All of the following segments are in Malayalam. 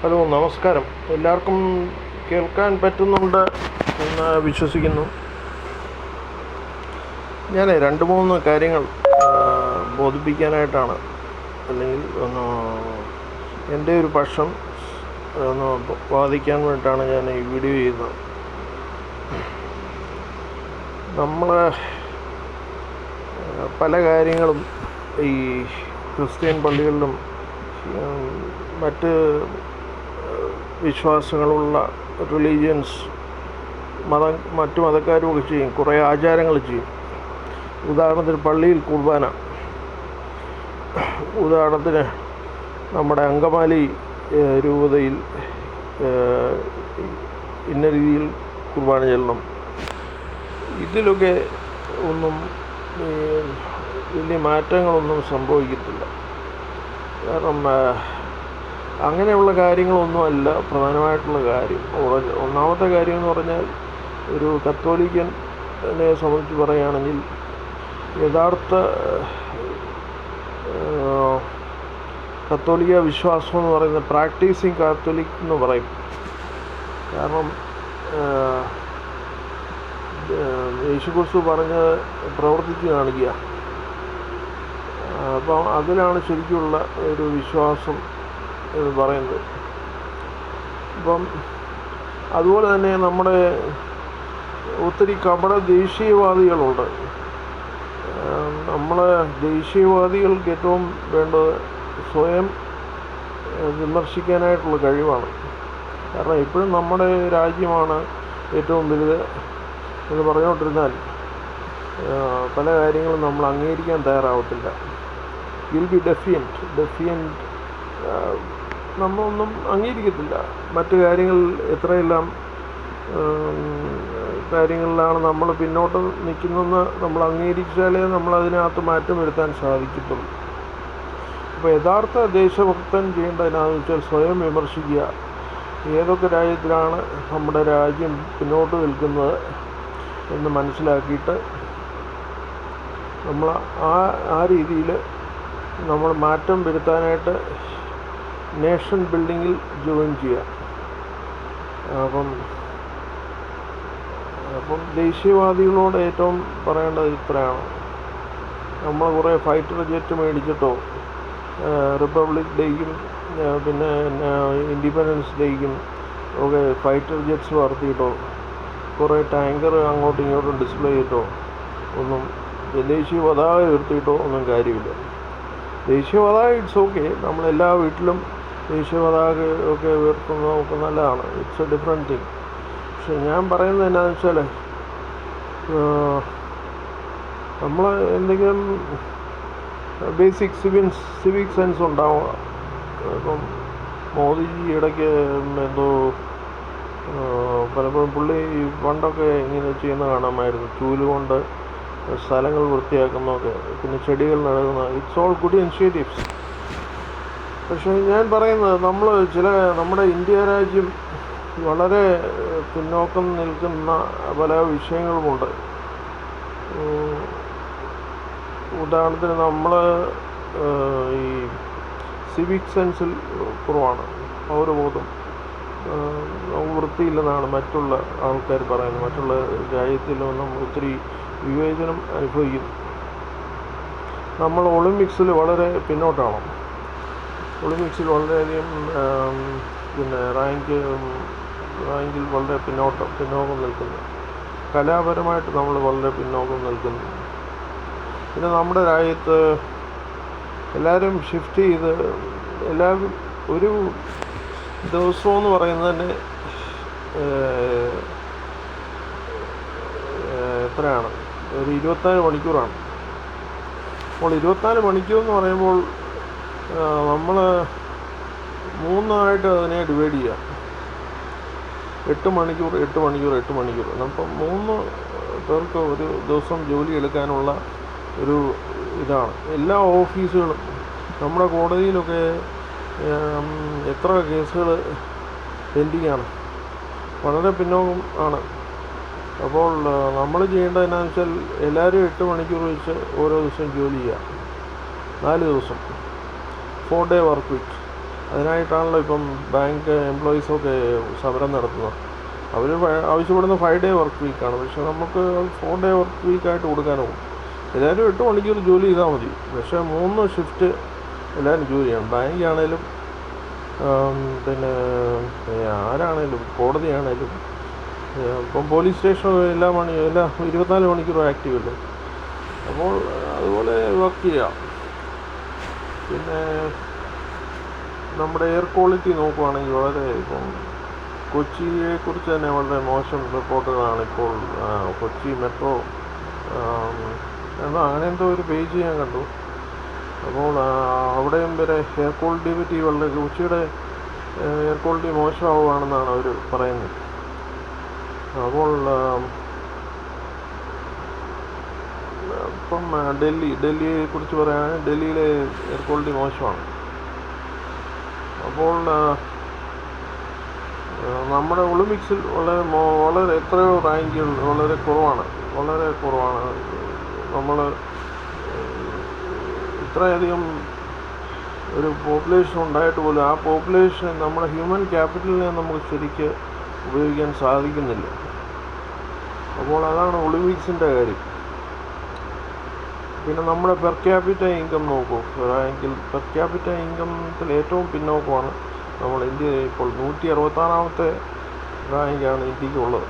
ഹലോ, നമസ്കാരം. എല്ലാവർക്കും കേൾക്കാൻ പറ്റുന്നുണ്ട് എന്ന് വിശ്വസിക്കുന്നു. ഞാൻ രണ്ട് മൂന്ന് കാര്യങ്ങൾ ബോധിപ്പിക്കാനായിട്ടാണ്, അല്ലെങ്കിൽ ഒന്ന് എൻ്റെ ഒരു പക്ഷം ഒന്ന് വാദിക്കാൻ വേണ്ടിയിട്ടാണ് ഞാൻ ഈ വീഡിയോ ചെയ്യുന്നത്. നമ്മൾ പല കാര്യങ്ങളും ഈ ക്രിസ്ത്യൻ പള്ളികളിലും മറ്റ് വിശ്വാസങ്ങളുള്ള റിലീജിയൻസ് മറ്റു മതക്കാരുമൊക്കെ ചെയ്യും, കുറേ ആചാരങ്ങൾ ചെയ്യും. ഉദാഹരണത്തിന് പള്ളിയിൽ കുർബാന, ഉദാഹരണത്തിന് നമ്മുടെ അങ്കമാലി രൂപതയിൽ ഇന്ന രീതിയിൽ കുർബാന ചെല്ലണം. ഇതിലൊക്കെ ഒന്നും വലിയ മാറ്റങ്ങളൊന്നും സംഭവിക്കത്തില്ല. കാരണം അങ്ങനെയുള്ള കാര്യങ്ങളൊന്നുമല്ല പ്രധാനമായിട്ടുള്ള കാര്യം. ഒന്നാമത്തെ കാര്യം എന്ന് പറഞ്ഞാൽ, ഒരു കത്തോലിക്കനെ സംബന്ധിച്ച് പറയുകയാണെങ്കിൽ യഥാർത്ഥ കത്തോലിക്ക വിശ്വാസം എന്ന് പറയുന്നത് പ്രാക്ടീസിങ് കാത്തോലിക് എന്ന് പറയും. കാരണം യേശുക്രിസ്തു പറഞ്ഞത് പ്രവർത്തിച്ച് കാണിക്കുക. അപ്പം അതിലാണ് ശരിക്കുള്ള ഒരു വിശ്വാസം എന്ന് പറയുന്നത്. അപ്പം അതുപോലെ തന്നെ നമ്മുടെ ഒത്തിരി കപട ദേശീയവാദികളുണ്ട്. നമ്മളെ ദേശീയവാദികൾക്ക് ഏറ്റവും വേണ്ടത് സ്വയം വിമർശിക്കാനായിട്ടുള്ള കഴിവാണ്. കാരണം ഇപ്പോഴും നമ്മുടെ രാജ്യമാണ് ഏറ്റവും വലുത് എന്ന് പറഞ്ഞുകൊണ്ടിരുന്നാൽ പല കാര്യങ്ങളും നമ്മൾ അംഗീകരിക്കാൻ തയ്യാറാവത്തില്ല. വിൽ ബി ഡെഫിയൻറ്റ് നമ്മളൊന്നും അംഗീകരിക്കത്തില്ല. മറ്റു കാര്യങ്ങൾ എത്രയെല്ലാം കാര്യങ്ങളിലാണ് നമ്മൾ പിന്നോട്ട് നിൽക്കുന്നതെന്ന് നമ്മൾ അംഗീകരിച്ചാലേ നമ്മളതിനകത്ത് മാറ്റം വരുത്താൻ സാധിക്കത്തുള്ളൂ. അപ്പോൾ യഥാർത്ഥ ദേശഭക്തൻ ചെയ്യേണ്ടതിനാന്ന് വെച്ചാൽ സ്വയം വിമർശിക്കുക. ഏതൊക്കെ രാജ്യത്തിലാണ് നമ്മുടെ രാജ്യം പിന്നോട്ട് നിൽക്കുന്നത് എന്ന് മനസ്സിലാക്കിയിട്ട് നമ്മൾ ആ രീതിയിൽ നമ്മൾ മാറ്റം വരുത്താനായിട്ട് നേഷൻ ബിൽഡിങ്ങിൽ ജോയിൻ ചെയ്യുക. അപ്പം ദേശീയവാദികളോട് ഏറ്റവും പറയേണ്ടത് ഇത്രയാണ്: നമ്മൾ കുറേ ഫൈറ്റർ ജെറ്റ് മേടിച്ചിട്ടോ റിപ്പബ്ലിക് ഡേയ്ക്കും പിന്നെ ഇൻഡിപെൻഡൻസ് ഡേയ്ക്കും ഒക്കെ ഫൈറ്റർ ജെറ്റ്സ് വളർത്തിയിട്ടോ കുറേ ടാങ്കർ അങ്ങോട്ടും ഇങ്ങോട്ടും ഡിസ്പ്ലേ ചെയ്തിട്ടോ ഒന്നും ദേശീയ പതാക ഉയർത്തിയിട്ടോ ഒന്നും കാര്യമില്ല. ദേശീയ പതാക ഇറ്റ്സ് ഓക്കെ, നമ്മളെല്ലാ വീട്ടിലും ദേശീയ പതാക ഒക്കെ ഉയർത്തുന്നത് നമുക്ക് നല്ലതാണ്. It's A different thing. പക്ഷെ ഞാൻ പറയുന്നത് എന്നാന്ന് വെച്ചാൽ, നമ്മൾ എന്തെങ്കിലും ബേസിക് സിവിക് സെൻസ് ഉണ്ടാവുക. ഇപ്പം മോദിജി ഇടയ്ക്ക് എന്തോ പലപ്പോഴും പുള്ളി പണ്ടൊക്കെ ഇങ്ങനെ ചെയ്യുന്ന കാണാമായിരുന്നു, ചൂലുകൊണ്ട് സ്ഥലങ്ങൾ വൃത്തിയാക്കുന്നതൊക്കെ, പിന്നെ ചെടികൾ നടുന്ന. It's all good initiatives. പക്ഷേ ഞാൻ പറയുന്നത്, നമ്മുടെ ഇന്ത്യ രാജ്യം വളരെ പിന്നോക്കം നിൽക്കുന്ന പല വിഷയങ്ങളുമുണ്ട്. ഉദാഹരണത്തിന് നമ്മൾ ഈ സിവിക് സെൻസിൽ കുറവാണ്. പൗരബോധം വൃത്തിയില്ലെന്നാണ് മറ്റുള്ള ആൾക്കാർ പറയുന്നത്. മറ്റുള്ള രാജ്യത്തിലൊന്നും ഒത്തിരി വിവേചനം അനുഭവിക്കുന്നു. നമ്മൾ ഒളിമ്പിക്സിൽ വളരെ പിന്നോട്ടാണ്. ഒളിമ്പിക്സിൽ വളരെയധികം പിന്നെ റാങ്കിൽ വളരെ പിന്നോക്കം നിൽക്കുന്നു. കലാപരമായിട്ട് നമ്മൾ വളരെ പിന്നോക്കം നിൽക്കുന്നു. പിന്നെ നമ്മുടെ രാജ്യത്ത് എല്ലാവരും ഷിഫ്റ്റ് ചെയ്ത് എല്ലാവരും ഒരു ദിവസമെന്ന് പറയുന്നത് തന്നെ എത്രയാണ്, ഒരു 24 മണിക്കൂറാണ്. അപ്പോൾ 24 മണിക്കൂർ എന്ന് പറയുമ്പോൾ നമ്മൾ 3 അതിനെ ഡിവൈഡ് ചെയ്യുക. 8 മണിക്കൂർ. അപ്പം 3 പേർക്ക് ഒരു ദിവസം ജോലി എടുക്കാനുള്ള ഒരു ഇതാണ്. എല്ലാ ഓഫീസുകളും, നമ്മുടെ കോടതിയിലൊക്കെ എത്ര കേസുകൾ പെൻഡിങ്ങാണ്, വളരെ പിന്നോക്കം ആണ്. അപ്പോൾ നമ്മൾ ചെയ്യേണ്ടത് എന്നാന്ന് വെച്ചാൽ, എല്ലാവരും 8 മണിക്കൂർ വെച്ച് ഓരോ ദിവസം ജോലി ചെയ്യുക. 4 ദിവസം 4 day വർക്ക് വീക്ക്. അതിനായിട്ടാണല്ലോ ഇപ്പം ബാങ്ക് എംപ്ലോയീസൊക്കെ സമരം നടത്തുന്നത്. അവർ ആവശ്യപ്പെടുന്ന 5 ഡേ വർക്ക് വീക്കാണ്, പക്ഷെ നമുക്ക് 4 ഡേ വർക്ക് വീക്കായിട്ട് കൊടുക്കാനാവും. എല്ലാവരും 8 മണിക്കൂർ ജോലി ചെയ്താൽ മതി, പക്ഷേ 3 ഷിഫ്റ്റ് എല്ലാവരും ജോലി ചെയ്യണം. ബാങ്കാണേലും പിന്നെ ആരാണേലും കോടതിയാണേലും ഇപ്പം പോലീസ് സ്റ്റേഷൻ എല്ലാ 24 മണിക്കൂറും ആക്റ്റീവ് അല്ലേ. അപ്പോൾ അതുപോലെ വർക്ക് ചെയ്യാം. പിന്നെ നമ്മുടെ എയർ ക്വാളിറ്റി നോക്കുവാണെങ്കിൽ വളരെ ഇപ്പം കൊച്ചിയെക്കുറിച്ച് തന്നെ വളരെ മോശം റിപ്പോർട്ടുകളാണ് ഇപ്പോൾ. കൊച്ചി മെട്രോ അങ്ങനെ എന്തോ ഒരു പേജ് ഞാൻ കണ്ടു. അപ്പോൾ അവിടെയും വരെ എയർ ക്വാളിറ്റി വളരെ കൊച്ചിയുടെ എയർ ക്വാളിറ്റി മോശമാവുകയാണെന്നാണ് അവർ പറയുന്നത്. അപ്പോൾ ഇപ്പം ഡൽഹിയെക്കുറിച്ച് പറയുകയാണെങ്കിൽ ഡൽഹിയിലെ എയർ ക്വാളിറ്റി മോശമാണ്. അപ്പോൾ നമ്മുടെ ഒളിമ്പിക്സിൽ വളരെ എത്രയോ റാങ്കുകൾ വളരെ കുറവാണ്. നമ്മൾ ഇത്രയധികം ഒരു പോപ്പുലേഷൻ ഉണ്ടായിട്ട് പോലും ആ പോപ്പുലേഷൻ നമ്മുടെ ഹ്യൂമൻ ക്യാപിറ്റലിനെ നമുക്ക് ശരിക്ക് ഉപയോഗിക്കാൻ സാധിക്കുന്നില്ല. അപ്പോൾ അതാണ് ഒളിമ്പിക്സിൻ്റെ കാര്യം. പിന്നെ നമ്മുടെ പെർ ക്യാപിറ്റ ഇൻകം നോക്കൂ. എങ്കിൽ പെർ ക്യാപിറ്റ ഇൻകത്തിൽ ഏറ്റവും പിന്നോക്കമാണ് നമ്മൾ ഇന്ത്യ. ഇപ്പോൾ 166ാമത്തെ റാങ്കാണ് ഇന്ത്യക്കുള്ളത്.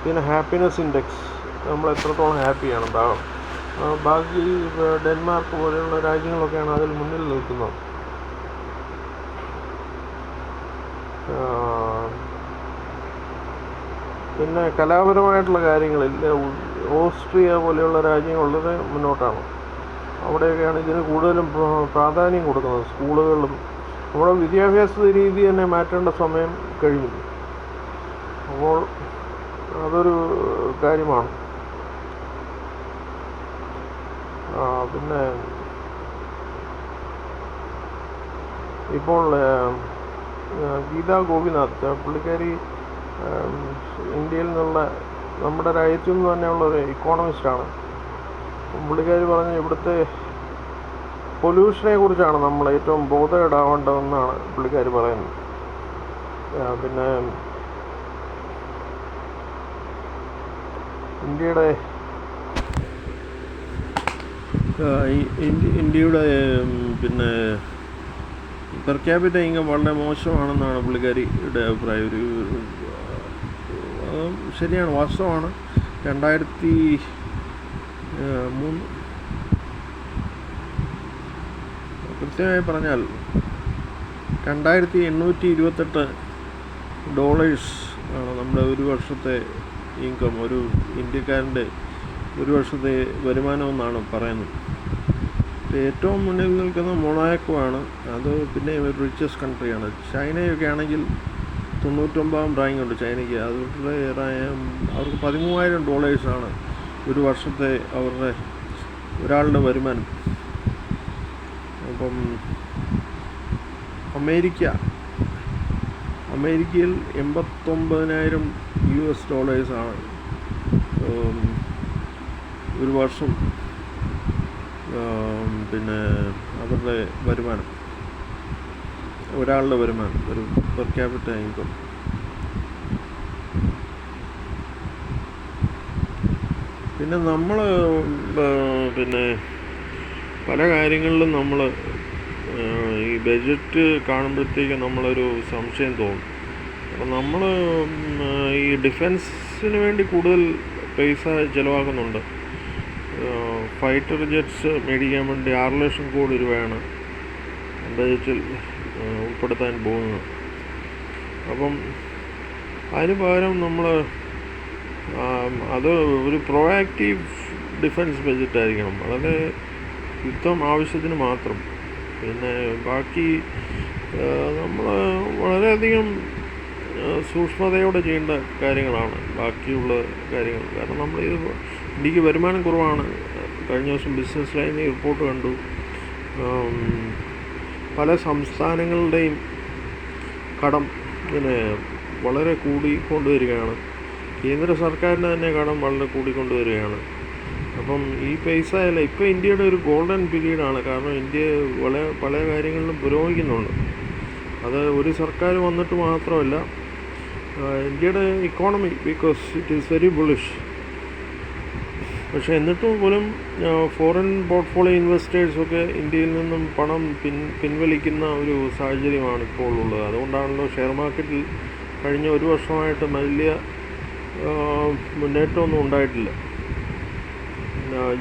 പിന്നെ ഹാപ്പിനെസ് ഇൻഡെക്സ് നമ്മൾ എത്രത്തോളം ഹാപ്പിയാണ്. ബാക്കി ഡെൻമാർക്ക് പോലെയുള്ള രാജ്യങ്ങളൊക്കെയാണ് അതിൽ മുന്നിൽ നിൽക്കുന്നത്. പിന്നെ കലാപരമായിട്ടുള്ള കാര്യങ്ങളിൽ ഓസ്ട്രിയ പോലെയുള്ള രാജ്യങ്ങൾ വളരെ മുന്നോട്ടാണ്. അവിടെയൊക്കെയാണ് ഇതിന് കൂടുതലും പ്രാധാന്യം കൊടുക്കുന്നത്. സ്കൂളുകളിലും നമ്മുടെ വിദ്യാഭ്യാസ രീതി തന്നെ മാറ്റേണ്ട സമയം കഴിഞ്ഞു. അപ്പോൾ അതൊരു കാര്യമാണ്. പിന്നെ ഇപ്പോൾ ഗീതാ ഗോപിനാഥ് പുള്ളിക്കാരി ഇന്ത്യയിൽ നിന്നുള്ള നമ്മുടെ രാജ്യത്തു നിന്ന് തന്നെയുള്ളൊരു ഇക്കോണമിസ്റ്റാണ്. പുള്ളിക്കാരി പറഞ്ഞ ഇവിടുത്തെ പൊല്യൂഷനെ കുറിച്ചാണ് നമ്മൾ ഏറ്റവും ബോധേഡാവേണ്ടതെന്നാണ് പുള്ളിക്കാരി പറയുന്നത്. പിന്നെ ഇന്ത്യയുടെ പിന്നെ പെർ ക്യാപിറ്റ ഇൻകം വളരെ മോശമാണെന്നാണ് പുള്ളിക്കാരിയുടെ അഭിപ്രായം. ശരിയാണ്, വാസ്തവമാണ്. 2003 കൃത്യമായി പറഞ്ഞാൽ $2,828 ആണ് നമ്മുടെ ഒരു വർഷത്തെ ഇൻകം, ഒരു ഇന്ത്യക്കാരൻ്റെ ഒരു വർഷത്തെ വരുമാനമെന്നാണ് പറയുന്നത്. ഏറ്റവും മുന്നിൽ നിൽക്കുന്ന മൊണാക്കോയാണ്. അത് പിന്നെ ഒരു റിച്ചസ്റ്റ് കൺട്രിയാണ്. ചൈനയൊക്കെ ആണെങ്കിൽ 99ാം റാങ്ക് ഉണ്ട് ചൈനയ്ക്ക്. അവർക്ക് $13,000 ഒരു വർഷത്തെ അവരുടെ ഒരാളുടെ വരുമാനം. അപ്പം അമേരിക്കയിൽ $89,000 ഒരു വർഷം പിന്നെ അവരുടെ വരുമാനം, ഒരാളുടെ വരുമാനം, ഒരു പെർ ക്യാപിറ്റ ഇൻകം. പിന്നെ നമ്മൾ പിന്നെ പല കാര്യങ്ങളിലും നമ്മൾ ഈ ബഡ്ജറ്റ് കാണുമ്പോഴത്തേക്ക് നമ്മളൊരു സംശയം തോന്നും. അപ്പം നമ്മൾ ഈ ഡിഫൻസിന് വേണ്ടി കൂടുതൽ പൈസ ചിലവാക്കുന്നുണ്ട്. ഫൈറ്റർ ജെറ്റ്സ് മേടിക്കാൻ വേണ്ടി 6 ലക്ഷം കോടി രൂപയാണ് ബഡ്ജറ്റിൽ ഉൾപ്പെടുത്താൻ പോകുന്നത്. അപ്പം അതിന് പകരം നമ്മൾ അത് ഒരു പ്രോആക്റ്റീവ് ഡിഫൻസ് ബഡ്ജറ്റായിരിക്കണം. വളരെ യുദ്ധം ആവശ്യത്തിന് മാത്രം. പിന്നെ ബാക്കി നമ്മൾ വളരെയധികം സൂക്ഷ്മതയോടെ ചെയ്യേണ്ട കാര്യങ്ങളാണ് ബാക്കിയുള്ള കാര്യങ്ങൾ. കാരണം ഇന്ത്യക്ക് വരുമാനം കുറവാണ്. കഴിഞ്ഞ ദിവസം ബിസിനസ് ലൈനിൽ റിപ്പോർട്ട് കണ്ടു. പല സംസ്ഥാനങ്ങളുടെയും കടം ഇങ്ങനെ വളരെ കൂടിക്കൊണ്ടുവരികയാണ്. കേന്ദ്ര സർക്കാരിൻ്റെ തന്നെ കടം വളരെ കൂടിക്കൊണ്ടുവരികയാണ്. അപ്പം ഈ പൈസ അല്ല, ഇപ്പോൾ ഇന്ത്യയുടെ ഒരു ഗോൾഡൻ പീരീഡാണ്. കാരണം ഇന്ത്യ പല കാര്യങ്ങളിലും പുരോഗമിക്കുന്നുണ്ട്. അത് ഒരു സർക്കാർ വന്നിട്ട് മാത്രമല്ല, ഇന്ത്യയുടെ economy, because it is very bullish. പക്ഷേ എന്നിട്ടും പോലും ഫോറിൻ പോർട്ട്ഫോളിയോ ഇൻവെസ്റ്റേഴ്സൊക്കെ ഇന്ത്യയിൽ നിന്നും പണം പിൻവലിക്കുന്ന ഒരു സാഹചര്യമാണ് ഇപ്പോൾ ഉള്ളത്. അതുകൊണ്ടാണല്ലോ ഷെയർ മാർക്കറ്റിൽ കഴിഞ്ഞ ഒരു വർഷമായിട്ട് വലിയ മുന്നേറ്റമൊന്നും ഉണ്ടായിട്ടില്ല.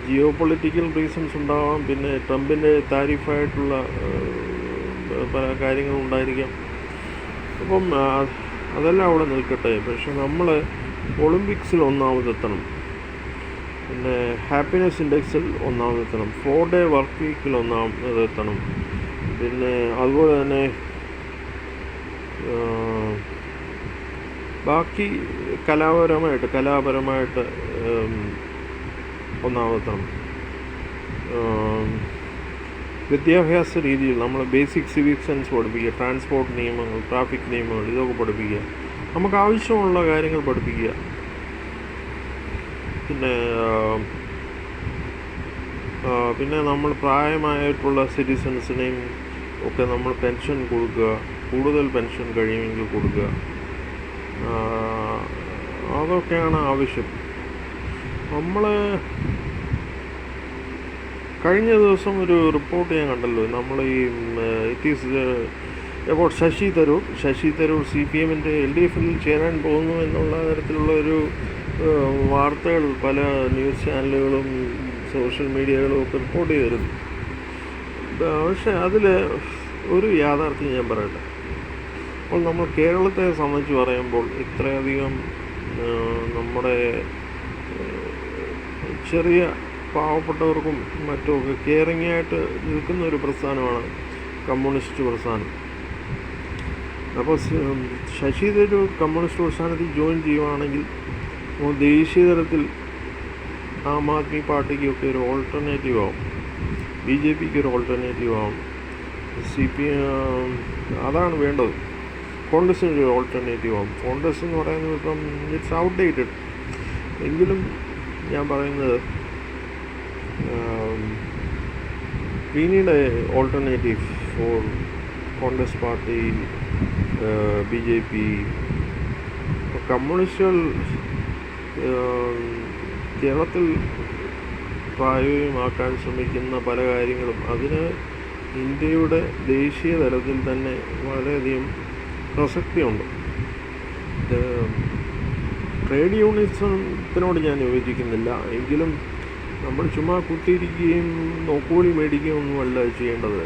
ജിയോ പൊളിറ്റിക്കൽ റീസൺസ് ഉണ്ടാവാം, പിന്നെ ട്രംപിൻ്റെ താരിഫായിട്ടുള്ള പല കാര്യങ്ങളുണ്ടായിരിക്കാം. അപ്പം അതെല്ലാം അവിടെ നിൽക്കട്ടെ. പക്ഷെ നമ്മൾ ഒളിമ്പിക്സിൽ ഒന്നാമതെത്തണം, പിന്നെ ഹാപ്പിനെസ് ഇൻഡെക്സിൽ ഒന്നാമതെത്തണം, 4-day വർക്ക് വീക്കിൽ ഒന്നാമതെത്തണം, പിന്നെ അതുപോലെ തന്നെ ബാക്കി കലാപരമായിട്ട് ഒന്നാമതെത്തണം. വിദ്യാഭ്യാസ രീതിയിൽ നമ്മൾ ബേസിക് സിവിക് സെൻസ് പഠിപ്പിക്കുക, ട്രാൻസ്പോർട്ട് നിയമങ്ങൾ, ട്രാഫിക് നിയമങ്ങൾ, ഇതൊക്കെ പഠിപ്പിക്കുക, നമുക്ക് ആവശ്യമുള്ള കാര്യങ്ങൾ പഠിപ്പിക്കുക. പിന്നെ നമ്മൾ പ്രായമായിട്ടുള്ള സിറ്റിസൺസിനെയും ഒക്കെ നമ്മൾ പെൻഷൻ കൊടുക്കുക, കൂടുതൽ പെൻഷൻ കഴിയുമെങ്കിൽ കൊടുക്കുക. അതൊക്കെയാണ് ആവശ്യം. നമ്മൾ കഴിഞ്ഞ ദിവസം ഒരു റിപ്പോർട്ട് ഞാൻ കണ്ടല്ലോ, നമ്മൾ it is about Shashi Tharoor CPM-ൻ്റെ LDF-ൽ ചേരാൻ പോകുന്നു എന്നുള്ള തരത്തിലുള്ള ഒരു വാർത്തകൾ പല ന്യൂസ് ചാനലുകളും സോഷ്യൽ മീഡിയകളും ഒക്കെ റിപ്പോർട്ട് ചെയ്തിരുന്നു. പക്ഷേ അതിൽ ഒരു യാഥാർത്ഥ്യം ഞാൻ പറയട്ടെ. അപ്പോൾ നമ്മൾ കേരളത്തെ സംബന്ധിച്ച് പറയുമ്പോൾ ഇത്രയധികം നമ്മുടെ ചെറിയ പാവപ്പെട്ടവർക്കും മറ്റുമൊക്കെ കെയറിങ് ആയിട്ട് നിൽക്കുന്ന ഒരു പ്രസ്ഥാനമാണ് കമ്മ്യൂണിസ്റ്റ് പ്രസ്ഥാനം. അപ്പോൾ ശശി തരൂർ കമ്മ്യൂണിസ്റ്റ് പ്രസ്ഥാനത്തിൽ ജോയിൻ ചെയ്യുകയാണെങ്കിൽ ദേശീയ തലത്തിൽ ആം ആദ്മി പാർട്ടിക്കൊക്കെ ഒരു ഓൾട്ടർനേറ്റീവ് ആവും, BJPക്ക് ഒരു ഓൾട്ടർനേറ്റീവ് ആവും, അതാണ് വേണ്ടത്. കോൺഗ്രസ്സിന് ഒരു ഓൾട്ടർനേറ്റീവ് ആവും. കോൺഗ്രസ് എന്ന് പറയുന്നത് ഇപ്പം ഇറ്റ്സ് ഔട്ട്ഡേറ്റഡ്. എങ്കിലും ഞാൻ പറയുന്നത് we need a alternative for Congress party, BJP. കമ്മ്യൂണിസ്റ്റുകൾ കേരളത്തിൽ പ്രായോഗികമാക്കാൻ ശ്രമിക്കുന്ന പല കാര്യങ്ങളും അതിന് ഇന്ത്യയുടെ ദേശീയ തലത്തിൽ തന്നെ വളരെയധികം പ്രസക്തിയുണ്ട്. ട്രേഡ് യൂണിയനിസത്തിനോട് ഞാൻ യോജിക്കുന്നില്ല, എങ്കിലും നമ്മൾ ചുമ്മാ കുത്തിയിരിക്കുകയും നോക്കുകൂലി മേടിക്കുകയും ഒന്നുമല്ല ചെയ്യേണ്ടത്.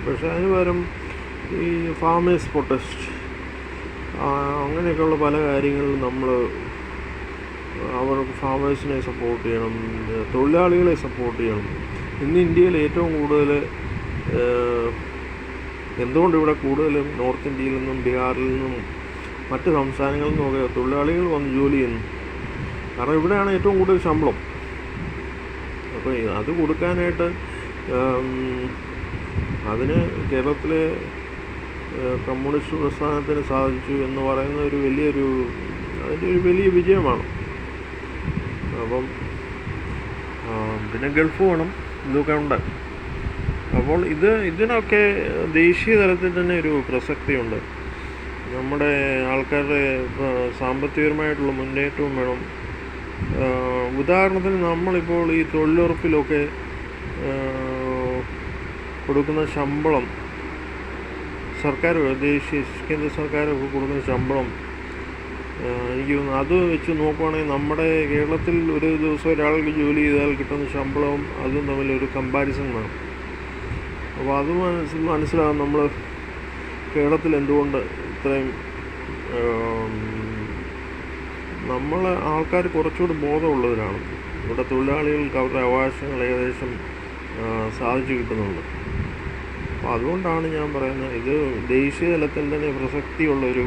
പക്ഷേ അതിന് പകരം ഈ ഫാമേഴ്സ് പ്രൊട്ടസ്റ്റ് അങ്ങനെയൊക്കെയുള്ള പല കാര്യങ്ങളിലും നമ്മൾ ഫാമേഴ്സിനെ സപ്പോർട്ട് ചെയ്യണം, തൊഴിലാളികളെ സപ്പോർട്ട് ചെയ്യണം. ഇന്ന് ഇന്ത്യയിൽ ഏറ്റവും കൂടുതൽ എന്തുകൊണ്ട് ഇവിടെ കൂടുതലും നോർത്ത് ഇന്ത്യയിൽ നിന്നും ബീഹാറിൽ നിന്നും മറ്റ് സംസ്ഥാനങ്ങളിൽ നിന്നൊക്കെ തൊഴിലാളികൾ വന്ന് ജോലി ചെയ്യുന്നു? കാരണം ഇവിടെയാണ് ഏറ്റവും കൂടുതൽ ശമ്പളം. അപ്പോൾ അത് കൊടുക്കാനായിട്ട് അതിന് കേരളത്തിലെ കമ്മ്യൂണിസ്റ്റ് പ്രസ്ഥാനത്തിന് സാധിച്ചു എന്ന് പറയുന്ന അതിൻ്റെ ഒരു വലിയ വിജയമാണ്. അപ്പം പിന്നെ ഗൾഫ് വേണം, ഇതൊക്കെ ഉണ്ട്. അപ്പോൾ ഇതിനൊക്കെ ദേശീയ തലത്തിൽ തന്നെ ഒരു പ്രസക്തിയുണ്ട്. നമ്മുടെ ആൾക്കാരുടെ സാമ്പത്തികപരമായിട്ടുള്ള മുന്നേറ്റവും വേണം. ഉദാഹരണത്തിന് നമ്മളിപ്പോൾ ഈ തൊഴിലുറപ്പിലൊക്കെ കൊടുക്കുന്ന ശമ്പളം, സർക്കാർ കേന്ദ്ര സർക്കാരൊക്കെ കൊടുക്കുന്ന ശമ്പളം, എനിക്ക് തോന്നുന്നു അത് വെച്ച് നോക്കുവാണെങ്കിൽ നമ്മുടെ കേരളത്തിൽ ഒരു ദിവസം ഒരാൾക്ക് ജോലി ചെയ്താൽ കിട്ടുന്ന ശമ്പളവും അതും തമ്മിലൊരു കമ്പാരിസൺ വേണം. അപ്പോൾ അത് മനസ്സിലാകും നമ്മൾ കേരളത്തിൽ എന്തുകൊണ്ട് ഇത്രയും നമ്മൾ ആൾക്കാർ കുറച്ചുകൂടി ബോധമുള്ളവരാണ്. ഇവിടെ തൊഴിലാളികൾക്ക് അവരുടെ അവകാശങ്ങൾ ഏകദേശം സാധിച്ചു കിട്ടുന്നുണ്ട്. അപ്പോൾ അതുകൊണ്ടാണ് ഞാൻ പറയുന്നത് ഇത് ദേശീയ തലത്തിൽ തന്നെ പ്രസക്തിയുള്ളൊരു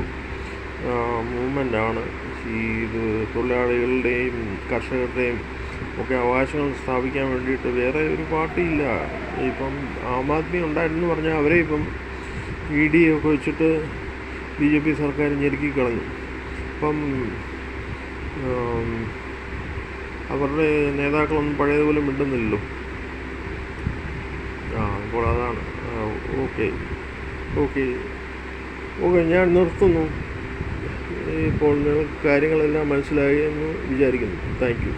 മൂവ്മെൻ്റാണ്. ഇത് തൊഴിലാളികളുടെയും കർഷകരുടെയും ഒക്കെ അവകാശങ്ങൾ സ്ഥാപിക്കാൻ വേണ്ടിയിട്ട് വേറെ ഒരു പാർട്ടിയില്ല. ഇപ്പം ആം ആദ്മി ഉണ്ടായിരുന്നു പറഞ്ഞാൽ അവരെ ഇപ്പം ED ഒക്കെ വെച്ചിട്ട് BJP സർക്കാർ ഞെരുക്കി കളഞ്ഞു. അപ്പം അവരുടെ നേതാക്കളൊന്നും പഴയതുപോലെ മിണ്ടുന്നില്ലല്ലോ. അപ്പോൾ അതാണ്. ഓക്കെ ഓക്കെ ഓക്കെ ഞാൻ നിർത്തുന്നു. ഇപ്പോൾ നിങ്ങൾക്ക് കാര്യങ്ങളെല്ലാം മനസ്സിലായി എന്ന് വിചാരിക്കുന്നു. Thank you.